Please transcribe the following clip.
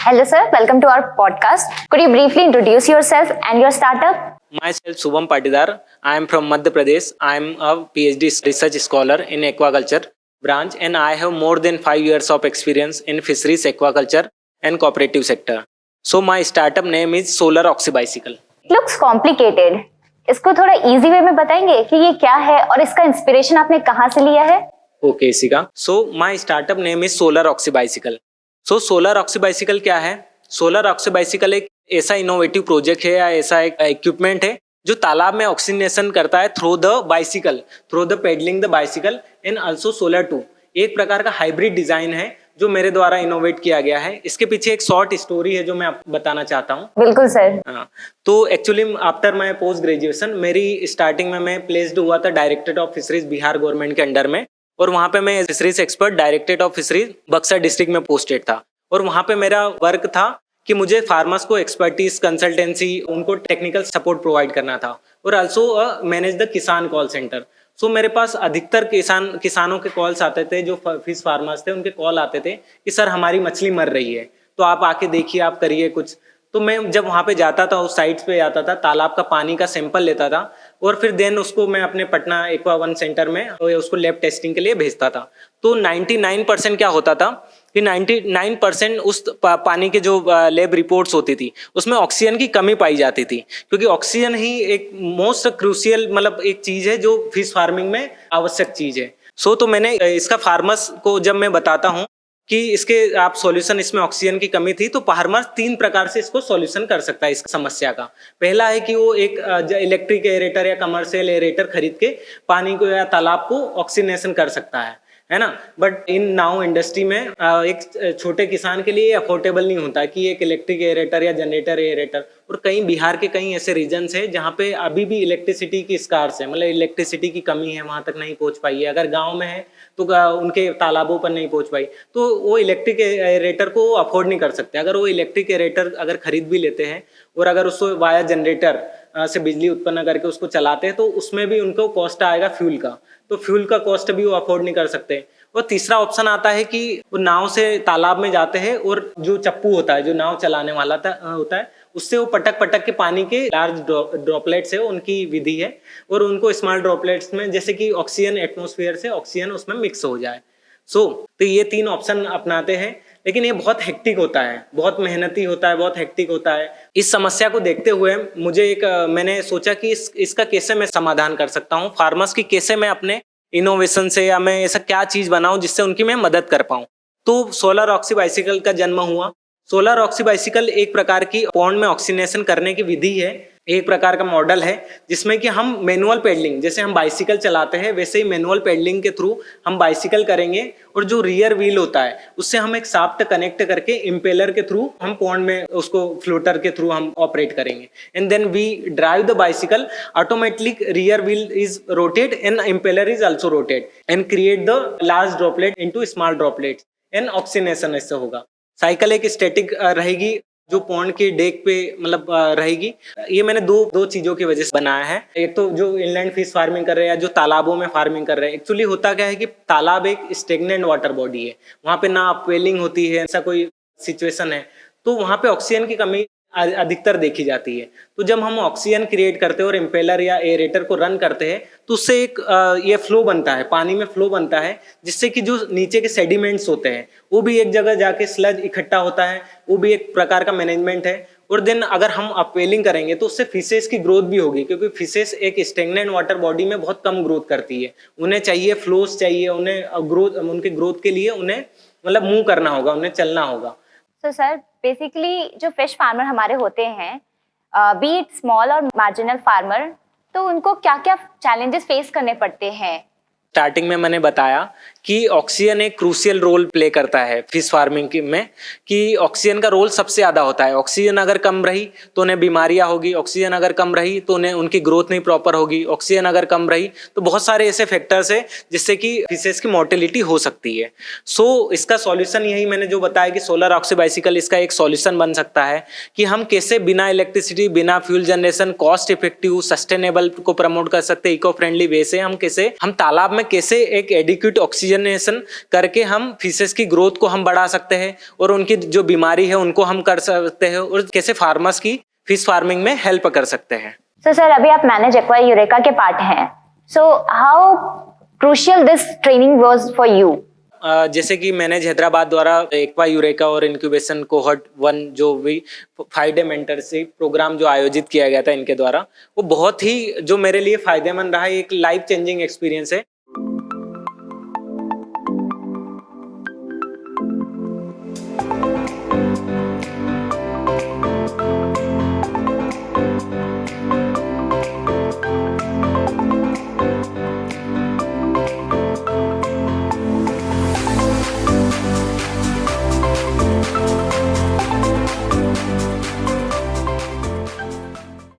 Hello sir, welcome to our podcast. Could you briefly introduce yourself and your startup? Myself Shubham Patidar. I am from Madhya Pradesh. I am a PhD research scholar in aquaculture branch and I have more than 5 years of experience in fisheries, aquaculture and cooperative sector. So my startup name is Solar Oxy Bicycle. It looks complicated. इसको थोड़ा easy way में बताएंगे कि ये क्या है और इसका इंस्पिरेशन आपने कहाँ से लिया है? Okay, Sika. So my startup name is Solar Oxy Bicycle. So Solar Oxy Bicycle क्या है? Solar Oxy Bicycle एक ऐसा इनोवेटिव प्रोजेक्ट है या ऐसा एक इक्विपमेंट है जो तालाब में ऑक्सीजनेशन करता है through the bicycle, through the pedalling the bicycle and also solar too. एक प्रकार का हाइब्रिड डिजाइन है जो मेरे द्वारा इनोवेट किया गया है। इसके पीछे एक शॉर्ट स्टोरी है जो मैं आपको बताना चाहता हूँ। बिल्कुल सर। तो actually after my post graduation मेरी स्टार्टिंग में मैं प्लेस्ड हुआ था directorate of fisheries Bihar government के अंडर में, और वहाँ पे मैं fisheries expert directorate of fisheries Buxar district में पोस्टेड था। और वहाँ पे मेरा वर्क था कि मुझे फार्मर्स को एक्सपर्टीज, कंसल्टेंसी, उनको टेक्निकल सपोर्ट प्रोवाइड करना था और आल्सो मैनेज द किसान कॉल सेंटर। सो मेरे पास अधिकतर किसानों के कॉल्स आते थे, जो फिश फार्मर्स थे उनके कॉल आते थे कि सर हमारी मछली मर रही है, तो आप आके देखिए, आप करिए कुछ। तो मैं जब वहाँ पे जाता था, उस साइट्स पे जाता था, तालाब का पानी का सैंपल लेता था और फिर देन उसको मैं अपने पटना एक्वा वन सेंटर में उसको लैब टेस्टिंग के लिए भेजता था। तो 99% क्या होता था कि 99% उस पानी के जो लैब रिपोर्ट्स होती थी उसमें ऑक्सीजन की कमी पाई जाती थी, क्योंकि ऑक्सीजन ही एक मोस्ट क्रूशियल मतलब एक चीज़ है जो फिश फार्मिंग में आवश्यक चीज़ है। तो मैंने इसका फार्मर्स को जब मैं बताता हूँ कि इसके आप सॉल्यूशन, इसमें ऑक्सीजन की कमी थी, तो फार्मर 3 प्रकार से इसको सॉल्यूशन कर सकता है इस समस्या का। पहला है कि वो एक इलेक्ट्रिक एरेटर या कमर्शियल एरेटर खरीद के पानी को या तालाब को ऑक्सीजनेशन कर सकता है ना। बट इन नाउ इंडस्ट्री में एक छोटे किसान के लिए अफोर्डेबल नहीं होता कि एक इलेक्ट्रिक एरेटर या जनरेटर एरेटर। और कई बिहार के कई ऐसे रीजन्स हैं जहाँ पे अभी भी इलेक्ट्रिसिटी की स्कार्स है, मतलब इलेक्ट्रिसिटी की कमी है, वहाँ तक नहीं पहुँच पाई है। अगर गाँव में है तो उनके तालाबों पर नहीं पहुँच पाई, तो वो इलेक्ट्रिक एरेटर को अफोर्ड नहीं कर सकते। अगर वो इलेक्ट्रिक एरेटर अगर खरीद भी लेते हैं और अगर उसको वाया जनरेटर से बिजली उत्पन्न करके उसको चलाते हैं, तो उसमें भी उनको कॉस्ट आएगा फ्यूल का, तो फ्यूल का कॉस्ट भी वो अफोर्ड नहीं कर सकते। और तीसरा ऑप्शन आता है कि वो नाव से तालाब में जाते हैं और जो चप्पू होता है, जो नाव चलाने वाला होता है, उससे वो पटक के पानी के लार्ज ड्रॉपलेट्स है, उनकी विधि है, और उनको स्मॉल ड्रॉपलेट्स में जैसे कि ऑक्सीजन एटमॉस्फेयर से ऑक्सीजन उसमें मिक्स हो जाए। तो ये 3 ऑप्शन अपनाते हैं, लेकिन ये बहुत हेक्टिक होता है, बहुत मेहनती होता है, बहुत हेक्टिक होता है। इस समस्या को देखते हुए मुझे मैंने सोचा कि इसका कैसे मैं समाधान कर सकता हूँ, फार्मर्स की कैसे मैं अपने इनोवेशन से, या मैं ऐसा क्या चीज़ बनाऊँ जिससे उनकी मैं मदद कर पाऊँ। तो सोलर ऑक्सी बाइसिकल का जन्म हुआ। सोलर ऑक्सी बाइसिकल एक प्रकार की पॉन्ड में ऑक्सीजनेशन करने की विधि है, एक प्रकार का मॉडल है जिसमें कि हम मैनुअल पेडलिंग, जैसे हम बाइसिकल चलाते हैं वैसे ही मैनुअल पेडलिंग के थ्रू हम बाइसिकल करेंगे, और जो रियर व्हील होता है उससे हम एक शाफ्ट कनेक्ट करके इम्पेलर के थ्रू हम पॉन्ड में उसको फ्लोटर के थ्रू हम ऑपरेट करेंगे, and then we drive the bicycle automatically, rear wheel is rotate and impeller is also rotate and create the large droplet into small droplets and oxygenation इससे होगा। साइकिल एक स्टैटिक रहेगी जो पॉन्ड के डेक पे मतलब रहेगी। ये मैंने दो चीजों की वजह से बनाया है। एक तो जो इनलैंड फिश फार्मिंग कर रहे हैं, जो तालाबों में फार्मिंग कर रहे हैं, एक्चुअली होता क्या है कि तालाब एक स्टेगनेंट वाटर बॉडी है, वहाँ पे ना अपवेलिंग होती है, ऐसा कोई सिचुएशन है, तो वहाँ पे ऑक्सीजन की कमी अधिकतर देखी जाती है। तो जब हम ऑक्सीजन क्रिएट करते हैं और इम्पेलर या एरेटर को रन करते हैं, तो उससे एक ये फ्लो बनता है, पानी में फ्लो बनता है, जिससे कि जो नीचे के सेडिमेंट्स होते हैं वो भी एक जगह जाके स्लज इकट्ठा होता है, वो भी एक प्रकार का मैनेजमेंट है। और देन अगर हम अपवेलिंग करेंगे तो उससे फिशेस की ग्रोथ भी होगी, क्योंकि फिशेस एक स्टेगनेंट वाटर बॉडी में बहुत कम ग्रोथ करती है, उन्हें चाहिए फ्लोस चाहिए, उन्हें ग्रोथ, उनके ग्रोथ के लिए उन्हें मतलब मूव करना होगा, उन्हें चलना होगा। तो सर बेसिकली जो फिश फार्मर हमारे होते हैं, बी इट स्मॉल और मार्जिनल फार्मर, तो उनको क्या क्या चैलेंजेस फेस करने पड़ते हैं? स्टार्टिंग में मैंने बताया कि ऑक्सीजन एक क्रूशियल रोल प्ले करता है फिश फार्मिंग में, कि ऑक्सीजन का रोल सबसे ज़्यादा होता है। ऑक्सीजन अगर कम रही तो उन्हें बीमारियां होगी, ऑक्सीजन अगर कम रही तो उन्हें उनकी ग्रोथ नहीं प्रॉपर होगी, ऑक्सीजन अगर कम रही तो बहुत सारे ऐसे फैक्टर्स हैं जिससे कि फिशेस की मोर्टेलिटी हो सकती है। इसका सॉल्यूशन यही मैंने जो बताया कि सोलर ऑक्सी बाइसिकल इसका एक सॉल्यूशन बन सकता है कि हम कैसे बिना इलेक्ट्रिसिटी, बिना fuel generation, cost effective, sustainable को प्रमोट कर सकते हैं, इको फ्रेंडली वे से हम कैसे हम तालाब में कैसे एक एडिक्वेट ऑक्सीजनेशन करके हम फिशेस की ग्रोथ को हम बढ़ा सकते हैं और उनकी जो बीमारी है उनको हम कर सकते हैं और कैसे फार्मर्स की फिश फार्मिंग में हेल्प कर सकते हैं। सो सर, अभी आप मैनेज एक्वा यूरेका के पार्ट हैं, so how crucial this training was for you? जैसे कि मैनेज हैदराबाद द्वारा एक्वा यूरेका और इंक्यूबेशन कोहॉर्ट 1 जो भी 5 डे मेंटरशिप प्रोग्राम जो आयोजित किया गया था इनके द्वारा, वो बहुत ही जो मेरे लिए फायदेमंद रहा, एक लाइफ चेंजिंग एक्सपीरियंस है।